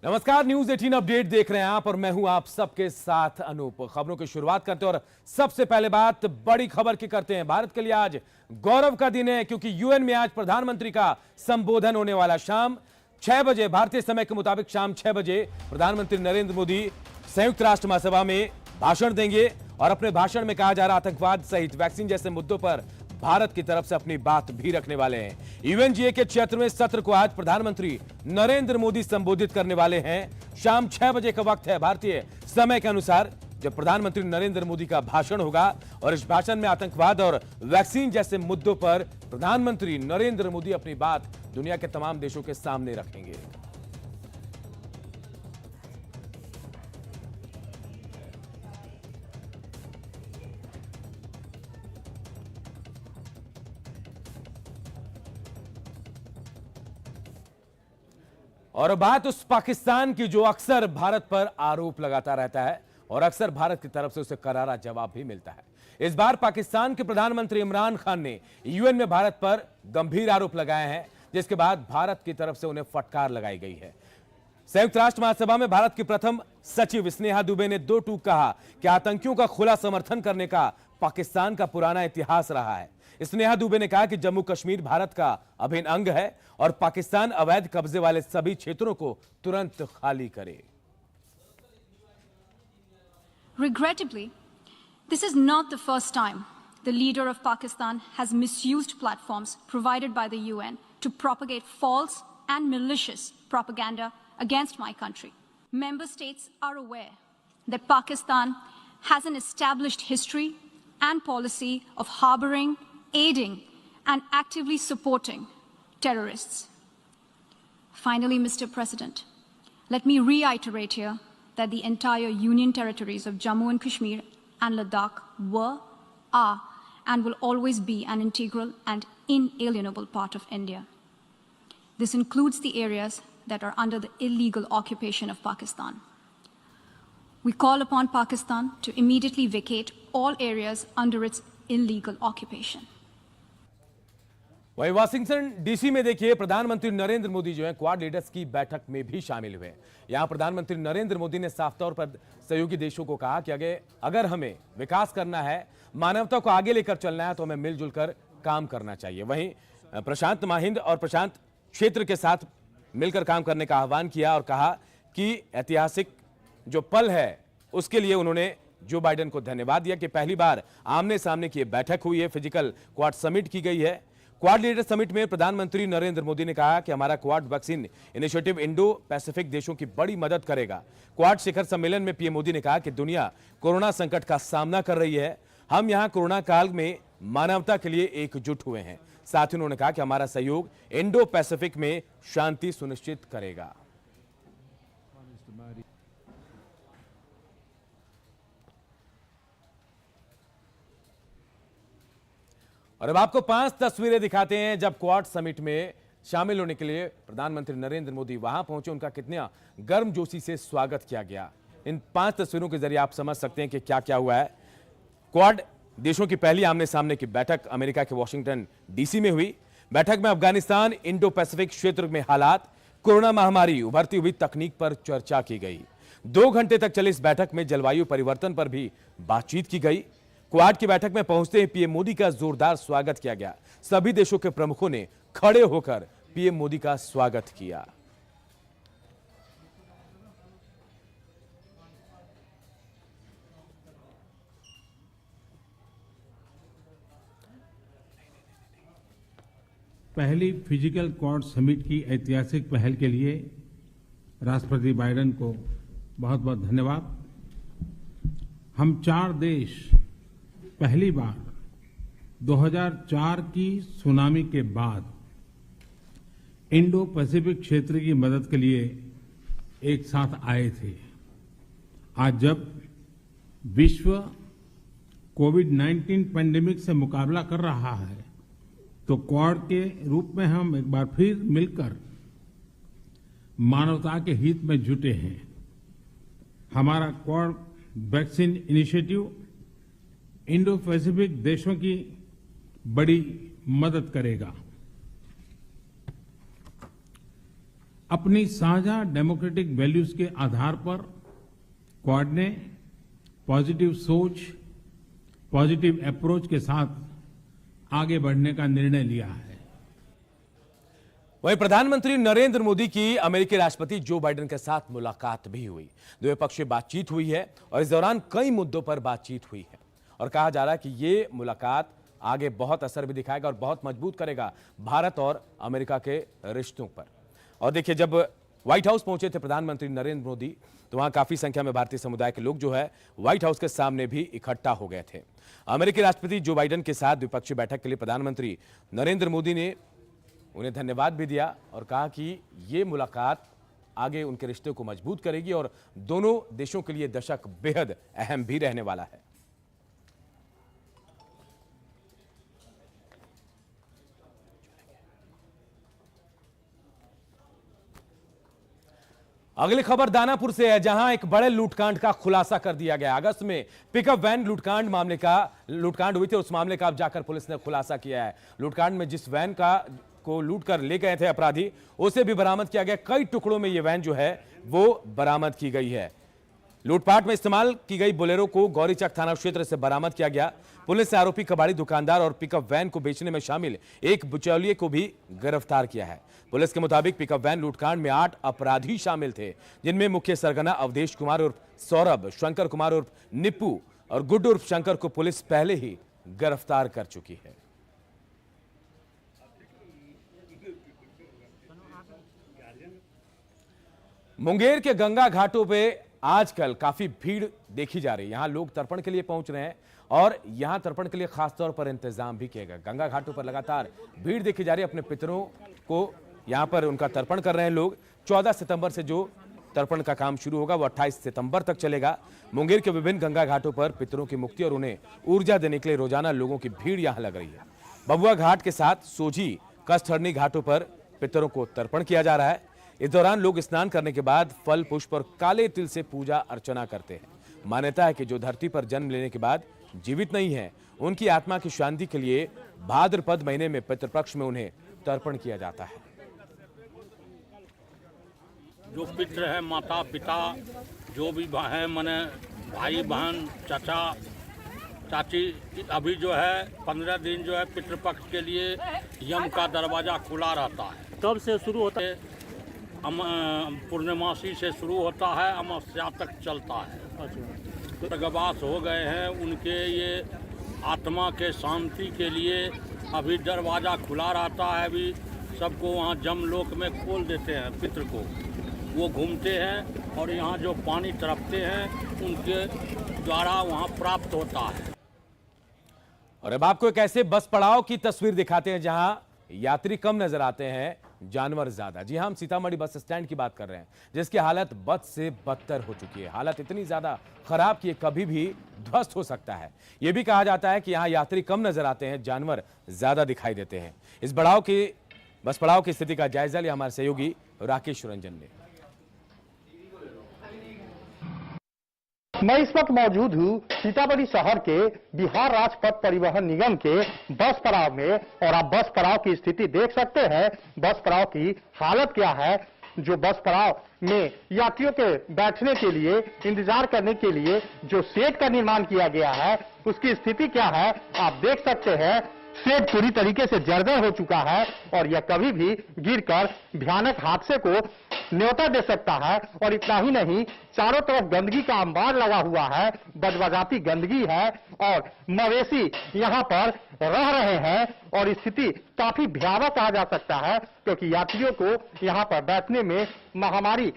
नमस्कार, news 18 update देख रहे हैं आप और मैं हूं आप सबके साथ अनूप। खबरों की शुरुआत करते हैं और सबसे पहले बात बड़ी खबर की करते हैं। भारत के लिए आज गौरव का दिन है क्योंकि यूएन में आज प्रधानमंत्री का संबोधन होने वाला। शाम 6 बजे भारतीय समय के मुताबिक शाम 6 बजे प्रधानमंत्री नरेंद्र मोदी संयुक्त राष्ट्र महासभा में भाषण देंगे और अपने भाषण में कहा जा रहा आतंकवाद सहित वैक्सीन जैसे मुद्दों पर भारत की तरफ से अपनी बात भी रखने वाले हैं। यूएनजीए के 76वें सत्र को आज प्रधानमंत्री नरेंद्र मोदी संबोधित करने वाले हैं। शाम 6 बजे का वक्त है भारतीय समय के अनुसार जब प्रधानमंत्री नरेंद्र मोदी का भाषण होगा और इस भाषण में आतंकवाद और वैक्सीन जैसे मुद्दों पर प्रधानमंत्री नरेंद्र मोदी अपनी बात दुनिया के तमाम देशों के सामने रखेंगे। और बात उस पाकिस्तान की जो अक्सर भारत पर आरोप लगाता रहता है और अक्सर भारत की तरफ से उसे करारा जवाब भी मिलता है। इस बार पाकिस्तान के प्रधानमंत्री इमरान खान ने यूएन में भारत पर गंभीर आरोप लगाए हैं, जिसके बाद भारत की तरफ से उन्हें फटकार लगाई गई है। संयुक्त राष्ट्र महासभा में भारत की प्रथम सचिव स्नेहा दुबे ने दो टूक कहा कि आतंकियों का खुला समर्थन करने का पाकिस्तान का पुराना इतिहास रहा है। स्नेहा दुबे ने कहा कि जम्मू कश्मीर भारत का अभिन्न अंग है और पाकिस्तान अवैध कब्जे वाले सभी क्षेत्रों को तुरंत खाली करे। Regrettably, this is not the first time the leader of Pakistan has misused platforms provided by the UN to propagate false and malicious propaganda against my country. Member states are aware that Pakistan has an established history and policy of harboring, aiding, and actively supporting terrorists. Finally, Mr. President, let me reiterate here that the entire Union territories of Jammu and Kashmir and Ladakh were, are, and will always be an integral and inalienable part of India. This includes the areas that are under the illegal occupation of Pakistan. We call upon Pakistan to immediately vacate all areas under its illegal occupation. वही Washington DC में देखिए प्रधानमंत्री नरेंद्र मोदी जो है quad leaders की बैठक में भी शामिल हुए। यहां प्रधानमंत्री नरेंद्र मोदी ने साफ तौर पर सहयोगी देशों को कहा कि अगर हमें विकास करना है, मानवता को आगे लेकर चलना है तो हमें मिलजुल कर काम करना चाहिए। वहीं प्रशांत महाहिंद और प्रशांत क्षेत्र के साथ मिलकर काम करने का आह्वान किया और कहा कि ऐतिहासिक जो पल है उसके लिए उन्होंने जो बाइडेन को धन्यवाद दिया कि पहली बार आमने सामने की बैठक हुई है, फिजिकल क्वाड समिट की गई है। क्वाड लीडर समिट में प्रधानमंत्री नरेंद्र मोदी ने कहा कि हमारा quad vaccine initiative Indo Pacific देशों की बड़ी मदद करेगा। क्वाड शिखर सम्मेलन में पीएम मोदी ने कहा कि दुनिया कोरोना संकट का सामना कर रही है, हम यहां कोरोना काल में मानवता के लिए एकजुट हुए हैं। साथ ही उन्होंने कहा कि हमारा सहयोग इंडो पैसिफिक में शांति सुनिश्चित करेगा। और अब आपको 5 तस्वीरें दिखाते हैं जब क्वाड समिट में शामिल होने के लिए प्रधानमंत्री नरेंद्र मोदी वहां पहुंचे, उनका कितना गर्मजोशी से स्वागत किया गया। इन 5 तस्वीरों के जरिए आप समझ सकते हैं कि क्या क्या हुआ है। क्वाड देशों की पहली आमने सामने की बैठक अमेरिका के वाशिंगटन डीसी में हुई। बैठक में अफगानिस्तान, इंडो पैसिफिक क्षेत्र में हालात, कोरोना महामारी, उभरती हुई तकनीक पर चर्चा की गई। 2 घंटे तक चली इस बैठक में जलवायु परिवर्तन पर भी बातचीत की गई। क्वाड की बैठक में पहुंचते ही पीएम मोदी का जोरदार स्वागत किया गया। सभी देशों के प्रमुखों ने खड़े होकर पीएम मोदी का स्वागत किया। पहली फिजिकल क्वाड समिट की ऐतिहासिक पहल के लिए राष्ट्रपति बाइडेन को बहुत बहुत धन्यवाद। हम 4 देश पहली बार 2004 की सुनामी के बाद इंडो पैसिफिक क्षेत्र की मदद के लिए एक साथ आए थे। आज जब विश्व कोविड-19 पैंडेमिक से मुकाबला कर रहा है तो क्वाड के रूप में हम एक बार फिर मिलकर मानवता के हित में जुटे हैं। हमारा quad vaccine initiative Indo Pacific देशों की बड़ी मदद करेगा। अपनी साझा डेमोक्रेटिक वैल्यूज के आधार पर क्वाड ने पॉजिटिव सोच, पॉजिटिव अप्रोच के साथ आगे बढ़ने का निर्णय लिया है। वहीं प्रधानमंत्री नरेंद्र मोदी की अमेरिकी राष्ट्रपति जो बाइडेन के साथ मुलाकात भी हुई। द्विपक्षीय बातचीत हुई है और इस दौरान कई मुद्दों पर बातचीत हुई है और कहा जा रहा है कि ये मुलाकात आगे बहुत असर भी दिखाएगा और बहुत मजबूत करेगा भारत और अमेरिका के रिश्तों पर। और देखिए, जब व्हाइट हाउस पहुंचे थे प्रधानमंत्री नरेंद्र मोदी तो वहां काफी संख्या में भारतीय समुदाय के लोग जो है व्हाइट हाउस के सामने भी इकट्ठा हो गए थे। अमेरिकी राष्ट्रपति जो बाइडेन के साथ द्विपक्षीय बैठक के लिए प्रधानमंत्री नरेंद्र मोदी ने उन्हें धन्यवाद भी दिया और कहा कि ये मुलाकात आगे उनके रिश्ते को मजबूत करेगी और दोनों देशों के लिए दशक बेहद अहम भी रहने वाला है। अगली खबर दानापुर से है, जहां एक बड़े लूटकांड का खुलासा कर दिया गया। अगस्त में पिकअप वैन लूटकांड हुई थी, उस मामले का अब जाकर पुलिस ने खुलासा किया है। लूटकांड में जिस वैन को लूट कर ले गए थे अपराधी, उसे भी बरामद किया गया। कई टुकड़ों में यह वैन जो है वो बरामद की गई है। लूटपाट में इस्तेमाल की गई बोलेरो को गौरीचक थाना क्षेत्र से बरामद किया गया। पुलिस ने आरोपी कबाड़ी दुकानदार और पिकअप वैन को बेचने में शामिल एक बिचौलिए को भी गिरफ्तार किया है। पुलिस के मुताबिक पिकअप वैन लूटकांड में 8 अपराधी शामिल थे, जिनमें मुख्य सरगना अवधेश कुमार उर्फ सौरभ, शंकर कुमार उर्फ निप्पू और गुड्डू उर्फ शंकर को पुलिस पहले ही गिरफ्तार कर चुकी है। मुंगेर के गंगा घाटों पे आजकल काफी भीड़ देखी जा रही है। यहां लोग तर्पण के लिए पहुंच रहे हैं और यहां तर्पण के लिए खासतौर पर इंतजाम भी किया गया। गंगा घाटों पर लगातार भीड़ देखी जा रही है। अपने पितरों को यहां पर उनका तर्पण कर रहे हैं लोग। 14 सितंबर से जो तर्पण का काम शुरू होगा वो 28 सितंबर तक चलेगा। मुंगेर के विभिन्न गंगा घाटों पर पितरों की मुक्ति और उन्हें ऊर्जा देने के लिए रोजाना लोगों की भीड़ यहां लग रही है। बबुआ घाट के साथ सोझी, कष्टहरणी घाटों पर पितरों को तर्पण किया जा रहा है। इस दौरान लोग स्नान करने के बाद फल, पुष्प और काले तिल से पूजा अर्चना करते हैं। मान्यता है कि जो धरती पर जन्म लेने के बाद जीवित नहीं है, उनकी आत्मा की शांति के लिए भाद्रपद महीने में पितृपक्ष में उन्हें तर्पण किया जाता है। जो पितृ है, माता पिता जो भी है, माने भाई बहन, चाचा चाची, अभी जो है 15 दिन जो है पितृपक्ष के लिए यम का दरवाजा खुला रहता है। कब से शुरू होता है? पूर्णमासी से शुरू होता है, अमावस्या तक चलता है। स्वर्गवास हो गए हैं, उनके ये आत्मा के शांति के लिए अभी दरवाज़ा खुला रहता है। अभी सबको वहाँ जमलोक में खोल देते हैं। पितृ को वो घूमते हैं और यहाँ जो पानी तरपते हैं उनके द्वारा वहाँ प्राप्त होता है। और अब आपको एक ऐसे बस पड़ाव की तस्वीर दिखाते हैं जहां यात्री कम नजर आते हैं, जानवर ज्यादा। जी हां, हम सीतामढ़ी बस स्टैंड की बात कर रहे हैं, जिसकी हालत बद से बदतर हो चुकी है। हालत इतनी ज्यादा खराब कि कभी भी ध्वस्त हो सकता है। यह भी कहा जाता है कि यहां यात्री कम नजर आते हैं, जानवर ज्यादा दिखाई देते हैं। इस बस पड़ाव की स्थिति का जायजा लिया हमारे सहयोगी राकेश रंजन ने। मैं इस वक्त मौजूद हूँ सीतामढ़ी शहर के बिहार राज्य पथ परिवहन निगम के बस पड़ाव में और आप बस पड़ाव की स्थिति देख सकते हैं। बस पड़ाव की हालत क्या है। जो बस पड़ाव में यात्रियों के बैठने के लिए, इंतजार करने के लिए जो शेड का निर्माण किया गया है, उसकी स्थिति क्या है आप देख सकते हैं। शेड पूरी तरीके से जर्जर हो चुका है और यह कभी भी गिरकर भयानक हादसे को न्योता दे सकता है। और इतना ही नहीं, चारों तरफ गंदगी का अंबार लगा हुआ है, बदबजाती गंदगी है और मवेशी यहाँ पर रह रहे हैं और स्थिति काफी भयावह कहा जा सकता है, क्योंकि यात्रियों को यहाँ पर बैठने में महामारी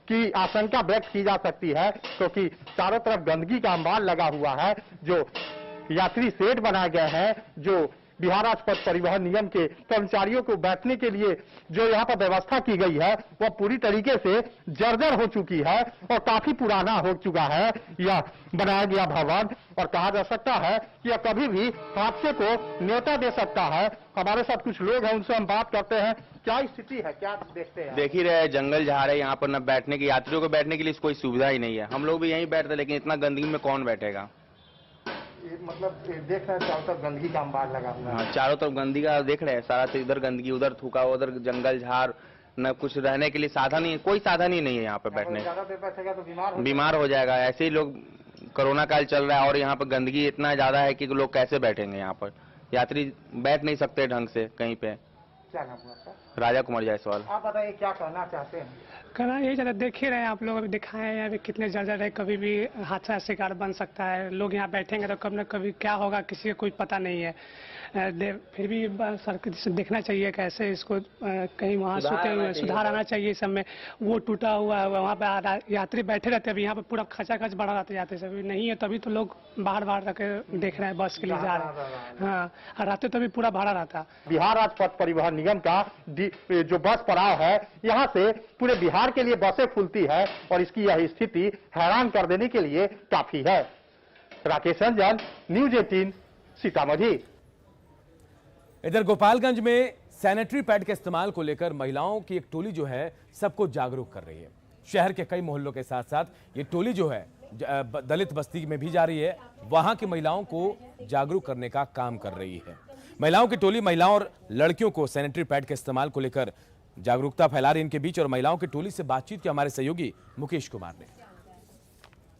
की आशंका व्यक्त की जा सकती है, क्योंकि चारों तरफ गंदगी का अंबार लगा हुआ है। जो यात्री शेड बनाए गए हैं, जो बिहार राज्य पथ परिवहन निगम के कर्मचारियों को बैठने के लिए जो यहाँ पर व्यवस्था की गई है, वह पूरी तरीके से जर्जर हो चुकी है और काफी पुराना हो चुका है यह बनाया गया भवन। और कहा जा सकता है कि यह कभी भी हादसे को न्योता दे सकता है। हमारे साथ कुछ लोग हैं, उनसे हम बात करते हैं। क्या स्थिति है, क्या देखते हैं? देख ही रहे, जंगल झाड़ है यहाँ पर, न बैठने की, यात्रियों को बैठने के लिए कोई सुविधा ही नहीं है। हम लोग भी यहीं बैठते, लेकिन इतना गंदगी में कौन बैठेगा। मतलब देख रहे हैं चारों तरफ गंदगी का अंबार लगा हुआ है। हाँ, चारों तरफ गंदगी का देख रहे हैं, सारा इधर गंदगी, उधर थूका, उधर जंगल झाड़, न कुछ रहने के लिए साधन ही, कोई साधन ही नहीं है यहाँ पे बैठने। ज्यादा देर बैठेगा तो बीमार हो जाएगा। ऐसे ही लोग, कोरोना काल चल रहा है और यहाँ पर गंदगी इतना ज्यादा है कि लोग कैसे बैठेंगे यहाँ पर। यात्री बैठ नहीं सकते ढंग से कहीं पे। क्या नाम है आपका? राजा कुमार जायसवाल। आप बताइए क्या कहना चाहते हैं? कहना यही चाहता, देख ही रहे हैं आप लोग, अभी दिखाए हैं अभी कितने जर्जर है, कभी भी हादसा का शिकार बन सकता है। लोग यहाँ बैठेंगे तो कभी न कभी क्या होगा किसी को कोई पता नहीं है। फिर भी सरकार से देखना चाहिए कैसे इसको कहीं वहाँ सुधार आना चाहिए। इस सब में वो टूटा हुआ है, वहाँ पे यात्री बैठे रहते हैं। अभी यहाँ पे पूरा खचाखच बढ़ा रहता है यात्री से, अभी नहीं है तभी तो लोग बाहर रह के देख रहे हैं, बस के लिए जा रहे हैं। हाँ, और रहते तभी पूरा भाड़ा रहता। बिहार राज्य पथ परिवहन निगम का जो बस पड़ाव है, यहाँ से पूरे बिहार के लिए बसें खुलती है और इसकी यह स्थिति हैरान कर देने के लिए काफी है। राकेश रंजन, न्यूज 18, सीतामढ़ी। इधर गोपालगंज में सैनिटरी पैड के इस्तेमाल को लेकर महिलाओं की एक टोली जो है सबको जागरूक कर रही है। शहर के कई मोहल्लों के साथ साथ ये टोली जो है दलित बस्ती में भी जा रही है, वहां की महिलाओं को जागरूक करने का काम कर रही है। महिलाओं की टोली महिलाओं और लड़कियों को सैनिटरी पैड के इस्तेमाल को लेकर जागरूकता फैला रही है। इनके बीच और महिलाओं की टोली से बातचीत की हमारे सहयोगी मुकेश कुमार ने।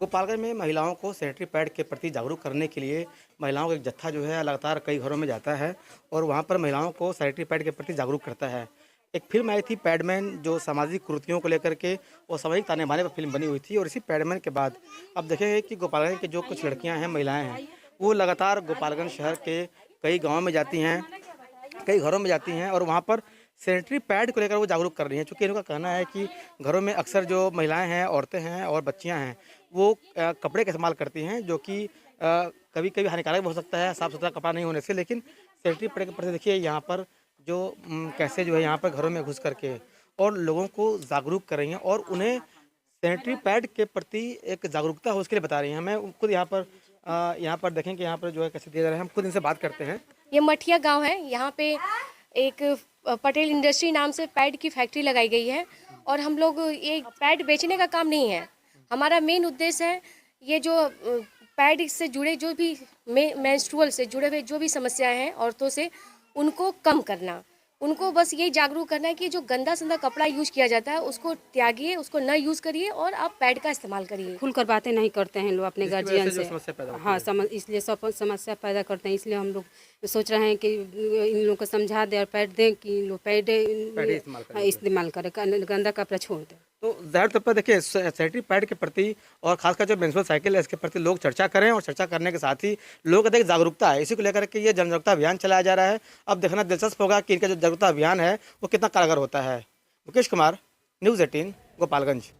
गोपालगंज में महिलाओं को सैनिटरी पैड के प्रति जागरूक करने के लिए महिलाओं का एक जत्था जो है लगातार कई घरों में जाता है और वहां पर महिलाओं को सैनिटरी पैड के प्रति जागरूक करता है। एक फिल्म आई थी पैडमैन, जो सामाजिक कुरीतियों को लेकर के और सामाजिक ताने बाने पर फिल्म बनी हुई थी। और इसी पैडमैन के बाद अब देखेंगे कि गोपालगंज के जो कुछ लड़कियाँ हैं, महिलाएँ हैं, वो लगातार गोपालगंज शहर के कई गाँव में जाती हैं, कई घरों में जाती हैं और वहाँ पर सैनिटरी पैड को लेकर वो जागरूक कर रही हैं। चूँकि इनका कहना है कि घरों में अक्सर जो महिलाएं हैं, औरतें हैं और बच्चियां हैं, वो कपड़े का इस्तेमाल करती हैं, जो कि कभी कभी हानिकारक भी हो सकता है साफ़ सुथरा कपड़ा नहीं होने से। लेकिन सैनिटरी पैड के प्रति देखिए यहाँ पर जो कैसे जो है यहाँ पर घरों में घुस करके और लोगों को जागरूक कर रही हैं और उन्हें सैनिटरी पैड के प्रति एक जागरूकता हो उसके लिए बता रही हैं। हमें खुद यहाँ पर देखें कि यहाँ पर जो है कैसे दिया जा रहा है। हम खुद इनसे बात करते हैं। ये मठिया गांव है, यहाँ पे एक पटेल इंडस्ट्री नाम से पैड की फैक्ट्री लगाई गई है और हम लोग ये पैड बेचने का काम नहीं है। हमारा मेन उद्देश्य है ये जो पैड से जुड़े जो भी मेंस्ट्रुअल से जुड़े हुए जो भी समस्याएं हैं औरतों से, उनको कम करना। उनको बस यही जागरूक करना है कि जो गंदा संदा कपड़ा यूज किया जाता है उसको त्यागिए, उसको न यूज करिए और आप पैड का इस्तेमाल करिए। खुलकर बातें नहीं करते हैं लोग अपने गार्जियन से। हाँ, इसलिए सब समस्या पैदा करते हैं। इसलिए हम लोग सोच रहे हैं कि इन लोगों को समझा दें और पैड दें कि लोग पैड इस्तेमाल करें, गंदा कपड़ा छोड़ दें। तो ज़ाहिर तौर पर देखिए सैनिटरी पैड के प्रति और खासकर जो मेंस्ट्रुअल साइकिल है इसके प्रति लोग चर्चा करें और चर्चा करने के साथ ही लोगों का एक जागरूकता है। इसी को लेकर के ये जनजागरूकता अभियान चलाया जा रहा है। अब देखना दिलचस्प होगा कि इनका जो जागरूकता अभियान है वो कितना कारगर होता है। मुकेश कुमार, न्यूज़ 18, गोपालगंज।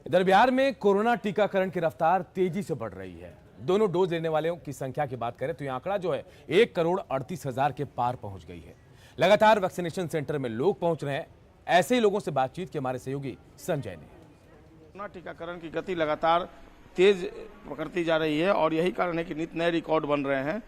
इधर बिहार में कोरोना टीकाकरण की रफ्तार तेजी से बढ़ रही है। दोनों डोज लेने वालों की संख्या की बात करें तो यह आंकड़ा जो है 1,38,000 के पार पहुंच गई है। लगातार वैक्सीनेशन सेंटर में लोग पहुंच रहे हैं। ऐसे ही लोगों से बातचीत के हमारे सहयोगी संजय ने। कोरोना टीकाकरण की गति लगातार तेज पकड़ती जा रही है और यही कारण है कि नित नए रिकॉर्ड बन रहे हैं।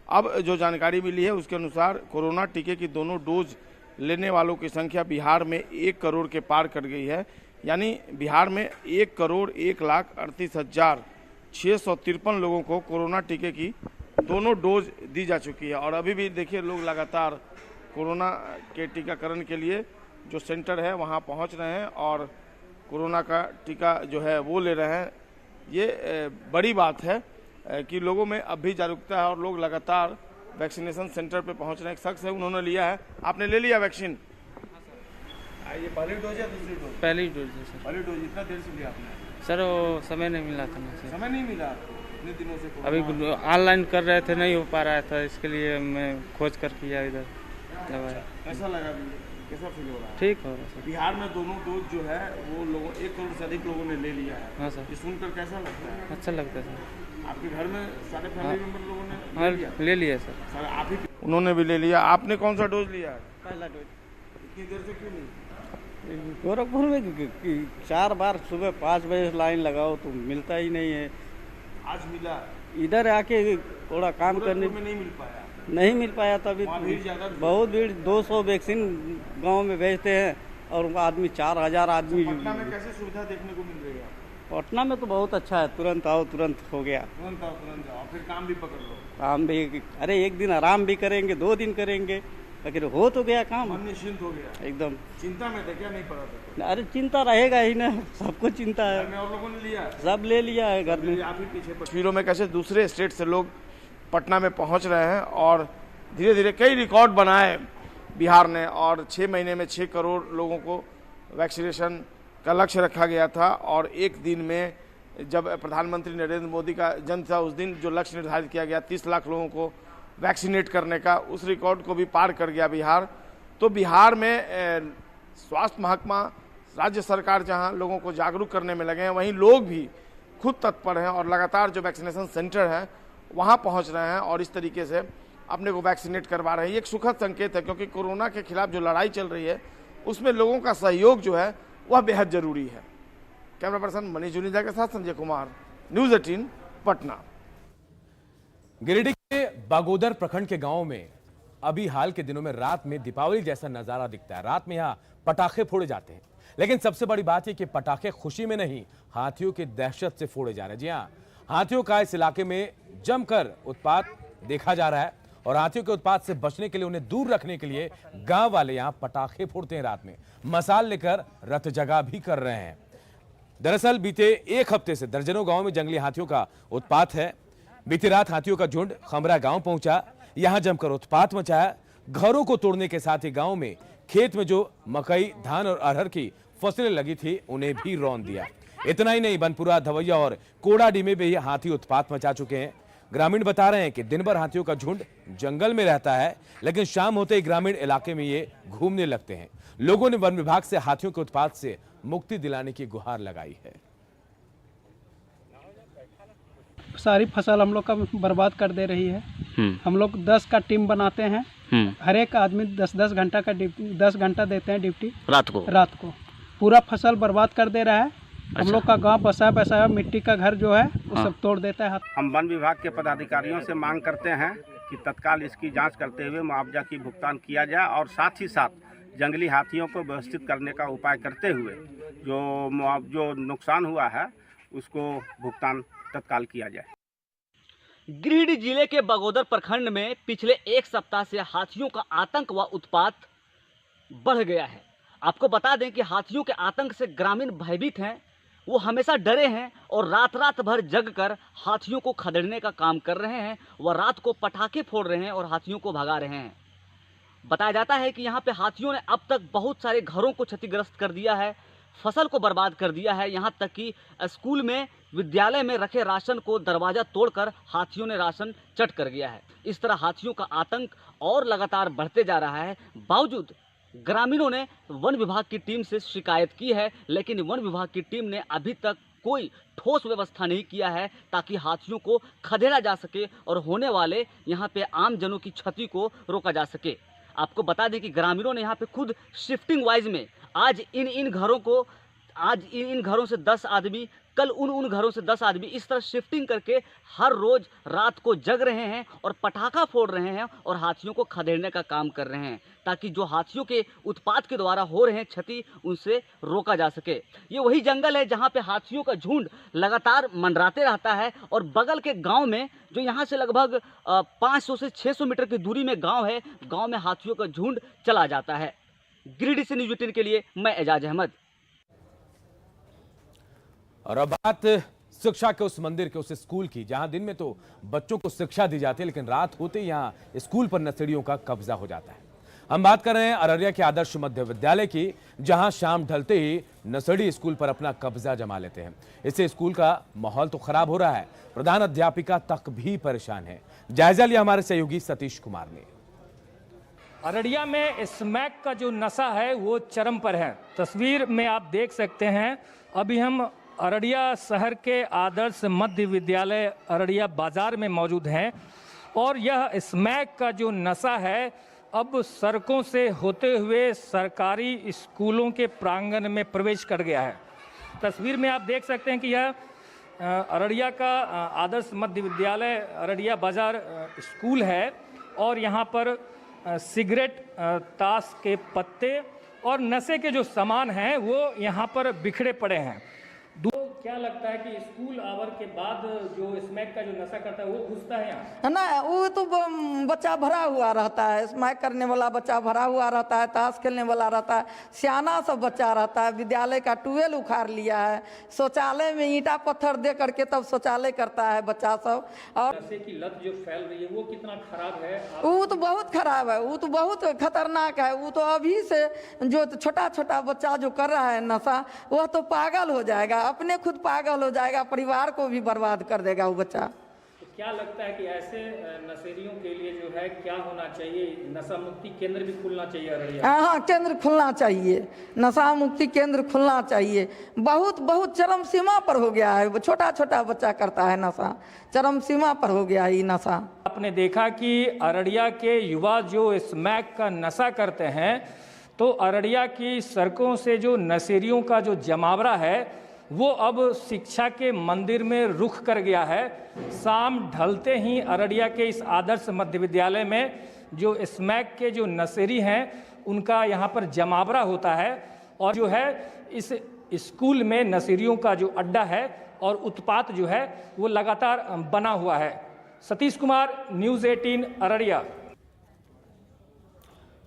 अब जो जानकारी मिली है उसके अनुसार कोरोना टीके की दोनों डोज लेने वालों की संख्या बिहार में 1 करोड़ के पार कर गई है। यानी बिहार में 1,01,38,653 लोगों को कोरोना टीके की दोनों डोज दी जा चुकी है। और अभी भी देखिए लोग लगातार कोरोना के टीकाकरण के लिए जो सेंटर है वहां पहुंच रहे हैं और कोरोना का टीका जो है वो ले रहे हैं। ये बड़ी बात है कि लोगों में अब भी जागरूकता है और लोग लगातार वैक्सीनेशन सेंटर पे पहुंच रहे हैं। एक शख्स है, उन्होंने लिया है। आपने ले लिया वैक्सीन? ये पहली डोज या दूसरी डोज? पहली डोज है सर। पहली डोज। इतना देर से लिया आपने? सर वो समय नहीं मिला था ना सर। समय नहीं मिला इतने दिनों से? अभी ऑनलाइन कर रहे थे, नहीं हो पा रहा था, इसके लिए मैं खोज कर किया इधर लगाया। कैसा लगा? कैसा फील हो रहा है? ठीक हो रहा है सर। बिहार में दोनों डोज जो है वो लोगों 1 करोड़ से अधिक लोगों ने ले लिया है। हाँ सर। ये सुनकर कैसा लगता है? अच्छा लगता है सर। आपके घर में सारे फैमिली मेंबर लोगों ने ले लिया सर। सर आप ही उन्होंने भी ले लिया। आपने कौन सा डोज लिया है? पहला डोज। इतनी देर से क्यों नहीं? गोरखपुर में 4 बार सुबह 5 बजे लाइन लगाओ तो मिलता ही नहीं है। आज मिला? इधर आके थोड़ा काम करने में नहीं मिल पाया। नहीं मिल पाया तभी बहुत भीड़। 200 वैक्सीन गांव में भेजते हैं और आदमी 4000 आदमी। पटना में कैसे सुविधा देखने को मिल रही है? पटना में तो बहुत अच्छा है, तुरंत आओ तुरंत हो गया। तुरंत आओ तुरंत जाओ, फिर काम भी पकड़ लो। काम भी, अरे एक दिन आराम भी करेंगे, 2 दिन करेंगे, लेकिन हो तो गया काम, मन निश्चिंत हो गया एकदम। चिंता में थे क्या? नहीं पड़ा था? अरे चिंता रहेगा ही ना, सबको चिंता है। घर में और लोगों ने लिया? सब ले लिया है घर में। आप ही पीछे तस्वीरों में कैसे दूसरे स्टेट से लोग पटना में पहुंच रहे हैं और धीरे धीरे कई रिकॉर्ड बनाए बिहार ने, और 6 महीने में 6 करोड़ लोगों को वैक्सीनेशन का लक्ष्य रखा गया था। और एक दिन में जब प्रधानमंत्री नरेंद्र मोदी का जन्म था उस दिन जो लक्ष्य निर्धारित किया गया 30 लाख लोगों को वैक्सीनेट करने का, उस रिकॉर्ड को भी पार कर गया बिहार। तो बिहार में स्वास्थ्य महकमा, राज्य सरकार जहां लोगों को जागरूक करने में लगे हैं, वहीं लोग भी खुद तत्पर हैं और लगातार जो वैक्सीनेशन सेंटर हैं वहां पहुंच रहे हैं और इस तरीके से अपने को वैक्सीनेट करवा रहे हैं। ये एक सुखद संकेत है, क्योंकि कोरोना के खिलाफ जो लड़ाई चल रही है उसमें लोगों का सहयोग जो है वह बेहद जरूरी है। कैमरा पर्सन मनीष जुनेजा के साथ संजय कुमार, न्यूज़ 18 पटना। गिरिडीह के बागोदर प्रखंड के गांव में अभी हाल के दिनों में रात में दीपावली जैसा नजारा दिखता है। रात में यहां पटाखे फोड़े जाते हैं, लेकिन सबसे बड़ी बात यह कि पटाखे खुशी में नहीं, हाथियों की दहशत से फोड़े जा रहे हैं। जी हां, हाथियों का इस इलाके में जमकर उत्पात देखा जा रहा है और हाथियों के उत्पात से बचने के लिए, उन्हें दूर रखने के लिए गांव वाले यहां पटाखे फोड़ते हैं। रात में मसाल लेकर रथ जगा भी कर रहे हैं। दरअसल बीते एक हफ्ते से दर्जनों गांव में जंगली हाथियों का उत्पात है। बीती रात हाथियों का झुंड खमरा गांव पहुंचा, यहां जमकर उत्पात मचाया। घरों को तोड़ने के साथ ही गांव में खेत में जो मकई, धान और अरहर की फसलें लगी थी उन्हें भी रौंद दिया। इतना ही नहीं, बनपुरा, धवैया और कोड़ाडी में भी हाथी उत्पात मचा चुके हैं। ग्रामीण बता रहे हैं कि दिन भर हाथियों का झुंड जंगल में रहता है, लेकिन शाम होते ही ग्रामीण इलाके में ये घूमने लगते हैं। लोगों ने वन विभाग से हाथियों के उत्पात से मुक्ति दिलाने की गुहार लगाई है। सारी फसल हम लोग का बर्बाद कर दे रही है। हम लोग 10 का टीम बनाते हैं, हर एक आदमी 10-10 घंटा का 10 घंटा देते हैं ड्यूटी रात को। पूरा फसल बर्बाद कर दे रहा है। हम लोग का गांव बसाया मिट्टी का घर जो है वो सब तोड़ देता है। हम वन विभाग के पदाधिकारियों से मांग करते हैं कि तत्काल इसकी जांच करते हुए मुआवजा की भुगतान किया जाए और साथ ही साथ जंगली हाथियों को व्यवस्थित करने का उपाय करते हुए जो नुकसान हुआ है उसको भुगतान तत्काल किया जाए। गिरिडीह जिले के बागोदर प्रखंड में पिछले एक सप्ताह से हाथियों का आतंक व उत्पात बढ़ गया है। आपको बता दें कि हाथियों के आतंक से ग्रामीण भयभीत हैं, वो हमेशा डरे हैं और रात भर जग कर हाथियों को खदेड़ने का काम कर रहे हैं। वह रात को पटाखे फोड़ रहे हैं और हाथियों को भगा रहे हैं। बताया जाता है कि यहाँ पे हाथियों ने अब तक बहुत सारे घरों को क्षतिग्रस्त कर दिया है, फसल को बर्बाद कर दिया है। यहाँ तक कि स्कूल में, विद्यालय में रखे राशन को दरवाजा तोड़कर हाथियों ने राशन चट कर गया है। इस तरह हाथियों का आतंक और लगातार बढ़ते जा रहा है। बावजूद ग्रामीणों ने वन विभाग की टीम से शिकायत की है, लेकिन वन विभाग की टीम ने अभी तक कोई ठोस व्यवस्था नहीं किया है ताकि हाथियों को खदेड़ा जा सके और होने वाले यहाँ पे आम जनों की क्षति को रोका जा सके। आपको बता दें कि ग्रामीणों ने यहाँ पे खुद शिफ्टिंग वाइज में आज इन घरों से 10 आदमी, कल उन घरों से 10 आदमी, इस तरह शिफ्टिंग करके हर रोज रात को जग रहे हैं और पटाखा फोड़ रहे हैं और हाथियों को खदेड़ने का काम कर रहे हैं ताकि जो हाथियों के उत्पात के द्वारा हो रहे हैं क्षति, उनसे रोका जा सके। ये वही जंगल है जहाँ पे हाथियों का झुंड लगातार मंडराते रहता है और बगल के गांव में, जो यहाँ से लगभग 500 से 600 मीटर की दूरी में गांव है, गांव में हाथियों का झुंड चला जाता है। गिरिडीह से न्यूज़ 18 के लिए मैं एजाज अहमद। और अब बात शिक्षा के उस मंदिर के, उस स्कूल की, जहां दिन में तो बच्चों को शिक्षा दी जाती है, लेकिन रात होते ही यहां स्कूल पर नशेड़ियों का कब्जा हो जाता है। हम बात कर रहे हैं अररिया के आदर्श मध्य विद्यालय की, जहां शाम ढलते ही नशेड़ी स्कूल पर अपना कब्जा जमा लेते हैं। इससे स्कूल का माहौल तो खराब हो रहा है, प्रधान अध्यापिका तक भी परेशान है। जायजा लिया हमारे सहयोगी सतीश कुमार ने। अररिया में स्मैक का जो नशा है वो चरम पर है। तस्वीर में आप देख सकते हैं, अभी हम अररिया शहर के आदर्श मध्य विद्यालय अररिया बाजार में मौजूद हैं और यह स्मैक का जो नशा है अब सड़कों से होते हुए सरकारी स्कूलों के प्रांगण में प्रवेश कर गया है। तस्वीर में आप देख सकते हैं कि यह अररिया का आदर्श मध्य विद्यालय अररिया बाजार स्कूल है और यहाँ पर सिगरेट, ताश के पत्ते और नशे के जो सामान हैं वो यहाँ पर बिखरे पड़े हैं। क्या लगता है कि स्कूल आवर के बाद जो स्मैक का जो नशा करता है वो घुसता है यहाँ? ना, वो तो बच्चा भरा हुआ रहता है, स्मैक करने वाला बच्चा भरा हुआ रहता है, ताश खेलने वाला रहता है, सियाना सब बच्चा रहता है। विद्यालय का ट्यूबवेल उखाड़ लिया है, शौचालय में ईंटा पत्थर दे करके तब शौचालय करता है बच्चा सब। और नशे की लत जो फैल रही है वो कितना खराब है? वो तो बहुत खराब है, वो तो बहुत खतरनाक है। वो तो अभी से जो छोटा छोटा बच्चा जो कर रहा है नशा, वह तो पागल हो जाएगा, अपने खुद पागल हो जाएगा, परिवार को भी बर्बाद कर देगा वो बच्चा। तो क्या लगता है कि ऐसे नशेड़ियों के लिए जो है क्या होना चाहिए? नशा मुक्ति केंद्र भी खुलना चाहिए अररिया? हाँ, केंद्र खुलना चाहिए, नशा मुक्ति केंद्र खुलना चाहिए। बहुत बहुत चरम सीमा पर हो गया है, छोटा छोटा बच्चा करता है नशा, चरम सीमा पर हो गया है ये नशा। आपने देखा कि अररिया के युवा जो स्मैक का नशा करते हैं, तो अररिया की सड़कों से जो नशेड़ियों का जो जमावड़ा है वो अब शिक्षा के मंदिर में रुख कर गया है। शाम ढलते ही अररिया के इस आदर्श मध्य विद्यालय में जो स्मैक के जो नशेड़ी हैं उनका यहाँ पर जमावड़ा होता है, और जो है इस स्कूल में नशेड़ियों का जो अड्डा है और उत्पात जो है वो लगातार बना हुआ है। सतीश कुमार, न्यूज़ 18 अररिया।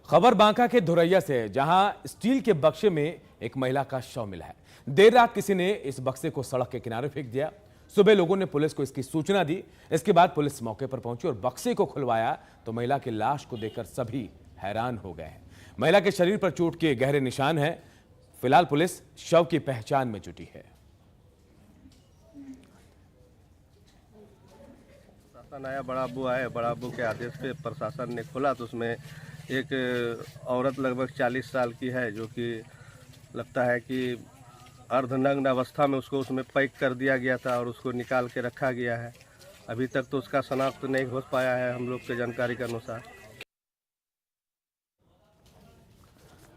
खबर बांका के धुरैया से, जहां स्टील के बक्से में एक महिला का शव मिला है। देर रात किसी ने इस बक्से को सड़क के किनारे फेंक दिया। सुबह लोगों ने पुलिस को इसकी सूचना दी। इसके बाद पुलिस मौके पर पहुंची और बक्से को खुलवाया तो महिला की लाश को देखकर सभी हैरान हो गए हैं। महिला के शरीर पर चोट के गहरे निशान हैं। फिलहाल पुलिस शव की पहचान में जुटी है। प्रशासन आया, बड़ा अब्बू आए, बड़ा अब्बू के आदेश पे प्रशासन ने खोला तो उसमें एक औरत लगभग 40 साल की है, जो कि लगता है कि अर्धनग्न अवस्था में उसको उसमें पैक कर दिया गया था और उसको निकाल के रखा गया है। अभी तक तो उसका शनाख्त नहीं हो पाया है हम लोग के जानकारी के अनुसार।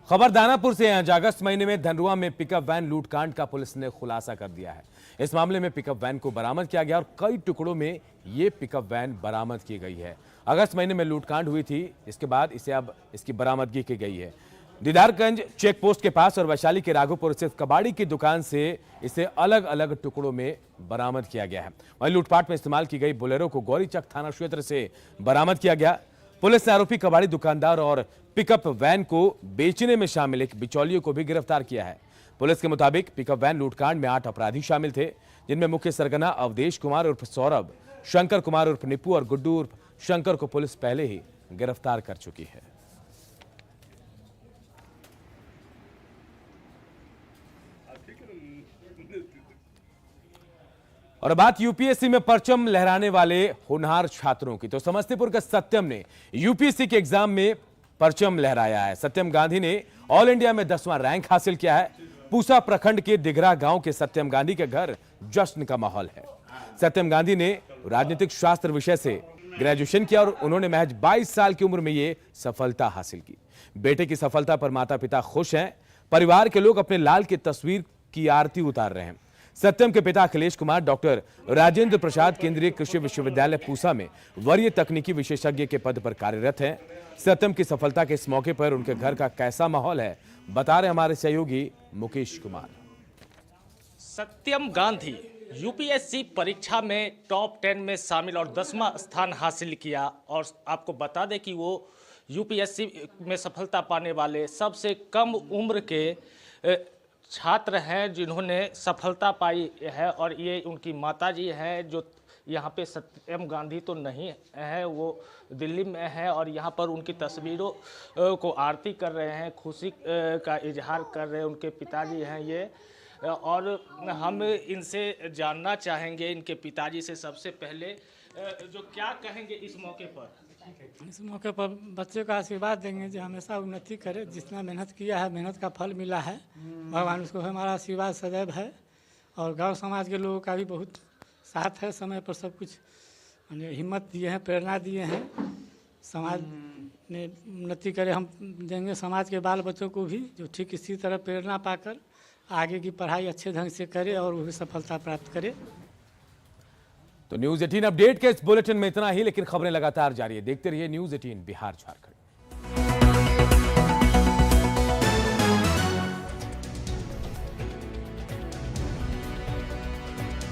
खबर दानापुर से है, जहाँ अगस्त महीने में धनरुआ में पिकअप वैन लूटकांड का पुलिस ने खुलासा कर दिया है। इस मामले में पिकअप वैन को बरामद किया गया और कई टुकड़ों में ये पिकअप वैन बरामद की गई है। अगस्त महीने में लूटकांड हुई थी, इसके बाद इसे अब इसकी बरामदगी की गई है। दीदारगंज चेक पोस्ट के पास और वैशाली के राघोपुर स्थित कबाड़ी की दुकान से इसे अलग अलग टुकड़ों में बरामद किया गया है। वहीं लूटपाट में इस्तेमाल की गई बोलेरो को गौरीचक थाना क्षेत्र से बरामद किया गया। पुलिस ने आरोपी कबाड़ी दुकानदार और पिकअप वैन को बेचने में शामिल एक बिचौलिए को भी गिरफ्तार किया है। पुलिस के मुताबिक पिकअप वैन लूटकांड में 8 अपराधी शामिल थे, जिनमें मुख्य सरगना अवधेश कुमार उर्फ सौरभ, शंकर कुमार उर्फ निप्पू और गुड्डू उर्फ शंकर को पुलिस पहले ही गिरफ्तार कर चुकी है। और बात यूपीएससी में परचम लहराने वाले होनहार छात्रों की, तो समस्तीपुर के सत्यम ने यूपीएससी के एग्जाम में परचम लहराया है। सत्यम गांधी ने ऑल इंडिया में 10वां रैंक हासिल किया है। पूसा प्रखंड के दिघरा गांव के सत्यम गांधी के घर जश्न का माहौल है। सत्यम गांधी ने राजनीतिक शास्त्र विषय से ग्रेजुएशन किया और उन्होंने महज 22 साल की उम्र में ये सफलता हासिल की। बेटे की सफलता पर माता पिता खुश हैं। परिवार के लोग अपने लाल की तस्वीर की आरती उतार रहे हैं। सत्यम के पिता अखिलेश कुमार डॉक्टर राजेंद्र प्रसाद केंद्रीय कृषि विश्वविद्यालय पूसा में वरीय तकनीकी विशेषज्ञ के पद पर कार्यरत हैं। सत्यम की सफलता के इस मौके पर उनके घर का कैसा माहौल है, बता रहे हमारे सहयोगी मुकेश कुमार। सत्यम गांधी यूपीएससी परीक्षा में टॉप 10 में शामिल और 10वां स्थान हासिल किया। और आपको बता दें कि वो यूपीएससी में सफलता पाने वाले सबसे कम उम्र के छात्र हैं जिन्होंने सफलता पाई है। और ये उनकी माताजी हैं, जो यहाँ पे सत्यम गांधी तो नहीं है, वो दिल्ली में है और यहाँ पर उनकी तस्वीरों को आरती कर रहे हैं, खुशी का इजहार कर रहे हैं। उनके पिताजी हैं ये, और हम इनसे जानना चाहेंगे, इनके पिताजी से सबसे पहले, जो क्या कहेंगे इस मौके पर? इस मौके पर बच्चे का आशीर्वाद देंगे जो हमेशा उन्नति करे। जितना मेहनत किया है, मेहनत का फल मिला है, भगवान उसको हमारा आशीर्वाद सदैव है। और गांव समाज के लोगों का भी बहुत साथ है, समय पर सब कुछ हिम्मत दिए हैं, प्रेरणा दिए हैं। समाज में उन्नति करे हम देंगे, समाज के बाल बच्चों को भी, जो ठीक इसी तरह प्रेरणा पाकर आगे की पढ़ाई अच्छे ढंग से करे और वो भी सफलता प्राप्त करे। तो न्यूज़ 18 अपडेट के इस बुलेटिन में इतना ही, लेकिन खबरें लगातार जारी है। देखते रहिए न्यूज़ 18 बिहार झारखंड।